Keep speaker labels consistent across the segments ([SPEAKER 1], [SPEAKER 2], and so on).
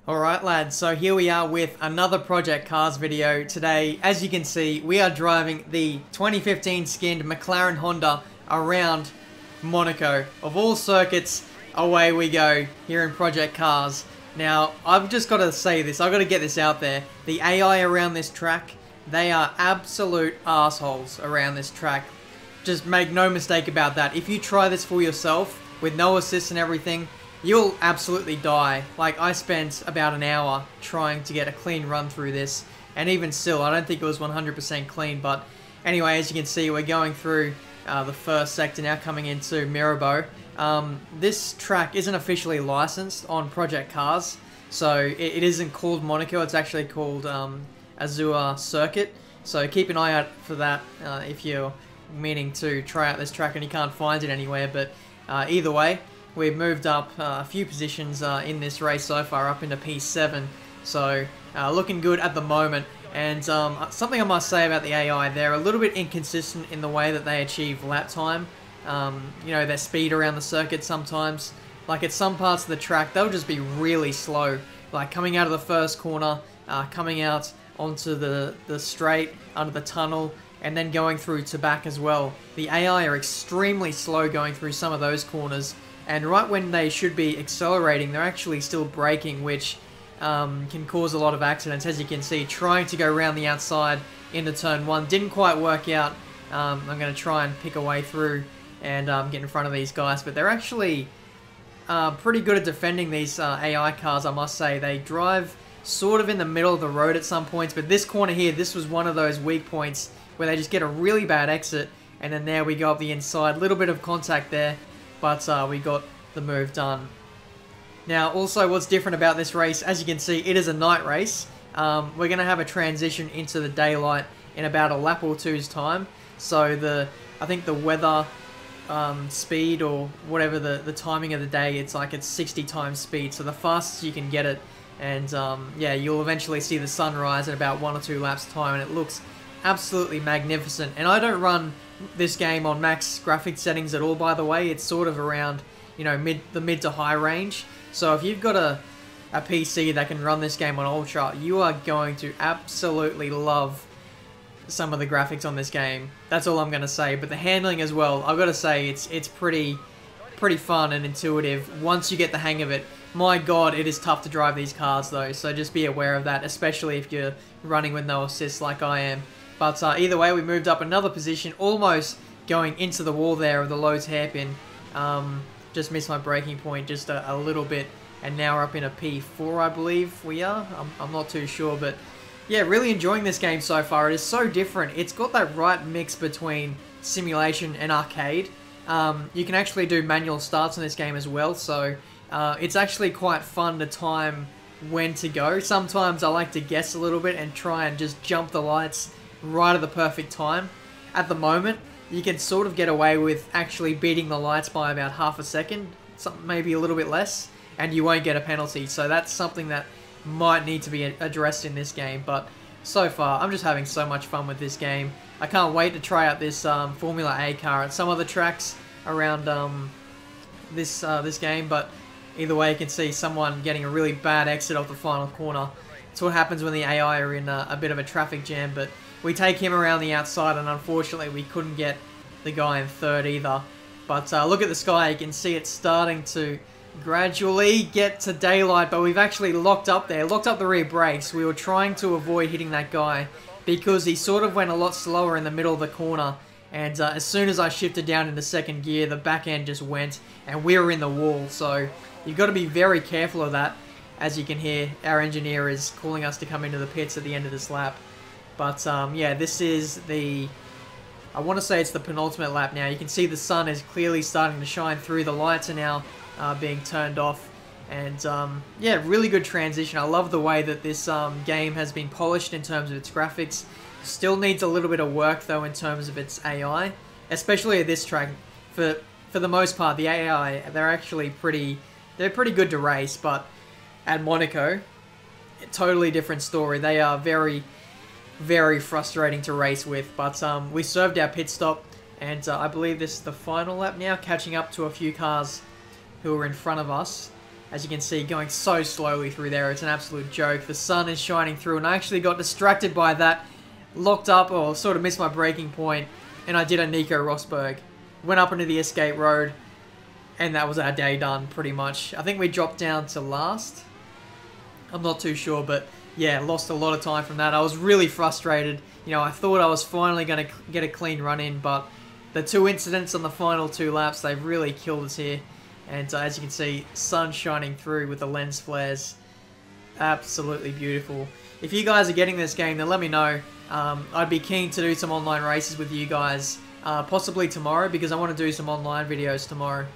[SPEAKER 1] Alright lads, so here we are with another Project Cars video. Today, as you can see, we are driving the 2015 skinned McLaren Honda around Monaco. Of all circuits, away we go here in Project Cars. Now, I've just got to say this, I've got to get this out there. The AI around this track, they are absolute assholes around this track. Just make no mistake about that. If you try this for yourself, with no assist and everything, you'll absolutely die. Like, I spent about an hour trying to get a clean run through this, and even still, I don't think it was 100% clean, but anyway, as you can see, we're going through the first sector now, coming into Mirabeau. This track isn't officially licensed on Project Cars, so it isn't called Monaco, it's actually called Azure Circuit, so keep an eye out for that if you're meaning to try out this track and you can't find it anywhere, but either way, we've moved up a few positions in this race so far, up into P7, so looking good at the moment. And something I must say about the AI, they're a little bit inconsistent in the way that they achieve lap time. You know, their speed around the circuit sometimes. Like at some parts of the track, they'll just be really slow. Like coming out of the first corner, coming out onto the straight, under the tunnel, and then going through to back as well. The AI are extremely slow going through some of those corners. And right when they should be accelerating, they're actually still braking, which can cause a lot of accidents. As you can see, trying to go around the outside into turn 1 didn't quite work out. I'm going to try and pick a way through and get in front of these guys, but they're actually pretty good at defending these AI cars, I must say. They drive sort of in the middle of the road at some points, but this corner here, this was one of those weak points where they just get a really bad exit, and then there we go up the inside. Little bit of contact there, but we got the move done. Now, also what's different about this race, as you can see, it is a night race. We're going to have a transition into the daylight in about a lap or two's time. So I think the weather speed, or whatever the timing of the day, it's 60 times speed, so the fastest you can get it. And yeah, you'll eventually see the sun rise in about 1 or 2 laps time, and it looks absolutely magnificent. And I don't run this game on max graphics settings at all, by the way. It's sort of around, you know, the mid to high range. So if you've got a PC that can run this game on ultra, you are going to absolutely love some of the graphics on this game. That's all I'm going to say. But the handling as well, I've got to say, it's pretty fun and intuitive once you get the hang of it. My god, it is tough to drive these cars though, so just be aware of that, especially if you're running with no assist like I am. But either way, we moved up another position, almost going into the wall there of the Lowe's hairpin. Just missed my braking point just a little bit, and now we're up in a P4, I believe we are. I'm not too sure, but yeah, really enjoying this game so far. It is so different. It's got that right mix between simulation and arcade. You can actually do manual starts in this game as well, so it's actually quite fun to time when to go. Sometimes I like to guess a little bit and try and just jump the lights right at the perfect time. At the moment, you can sort of get away with actually beating the lights by about half a second, maybe a little bit less, and you won't get a penalty. So that's something that might need to be addressed in this game. But so far, I'm just having so much fun with this game. I can't wait to try out this Formula A car at some other tracks around this game. But either way, you can see someone getting a really bad exit off the final corner. It's what happens when the AI are in a bit of a traffic jam, but we take him around the outside, and unfortunately we couldn't get the guy in third either. But look at the sky, you can see it's starting to gradually get to daylight, but we've actually locked up the rear brakes. We were trying to avoid hitting that guy because he sort of went a lot slower in the middle of the corner, and as soon as I shifted down into second gear, the back end just went, and we were in the wall. So you've got to be very careful of that. As you can hear, our engineer is calling us to come into the pits at the end of this lap. But yeah, this is I want to say it's the penultimate lap now. You can see the sun is clearly starting to shine through. The lights are now being turned off. And yeah, really good transition. I love the way that this game has been polished in terms of its graphics. Still needs a little bit of work though in terms of its AI. Especially at this track. For the most part, the AI, they're actually pretty good to race. But at Monaco, a totally different story. They are very frustrating to race with, but we served our pit stop, and I believe this is the final lap now, catching up to a few cars who are in front of us. As you can see, going so slowly through there. It's an absolute joke. The sun is shining through, and I actually got distracted by that. Locked up, or sort of missed my braking point, and I did a Nico Rosberg. Went up into the escape road, and that was our day done, pretty much. I think we dropped down to last. I'm not too sure, but yeah, lost a lot of time from that. I was really frustrated. You know, I thought I was finally going to get a clean run in, but the 2 incidents on the final 2 laps, they've really killed us here. And as you can see, sun shining through with the lens flares. Absolutely beautiful. If you guys are getting this game, then let me know. I'd be keen to do some online races with you guys, possibly tomorrow, because I want to do some online videos tomorrow,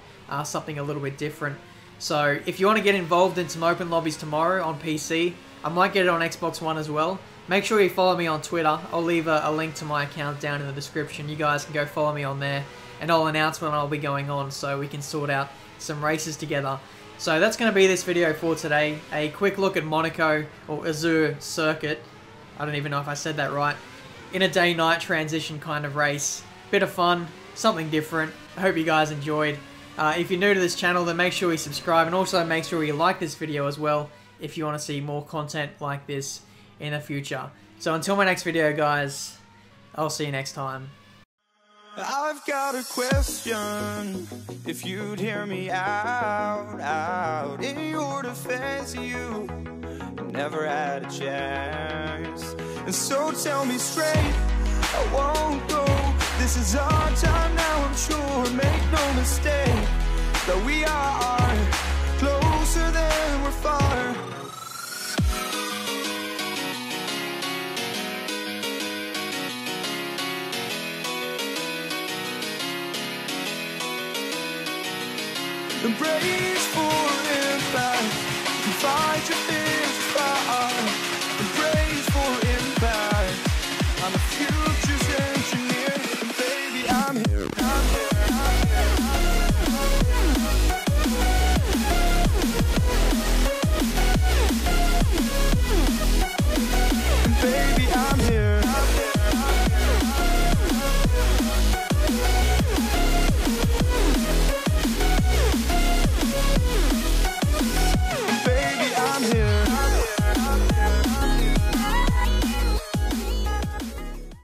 [SPEAKER 1] something a little bit different. So if you want to get involved in some open lobbies tomorrow on PC, I might get it on Xbox One as well. Make sure you follow me on Twitter. I'll leave a link to my account down in the description. You guys can go follow me on there, and I'll announce when I'll be going on so we can sort out some races together. So that's going to be this video for today. A quick look at Monaco, or Azure Circuit. I don't even know if I said that right. In a day-night transition kind of race. Bit of fun, something different. I hope you guys enjoyed. If you're new to this channel, then make sure you subscribe, and also make sure you like this video as well if you want to see more content like this in the future. So until my next video, guys, I'll see you next time.
[SPEAKER 2] I've got a question, if you'd hear me out. In your defense, you never had a chance. And so tell me straight, I won't go. This is our time now, I'm sure. Make no mistake that we are closer than we're far. Brave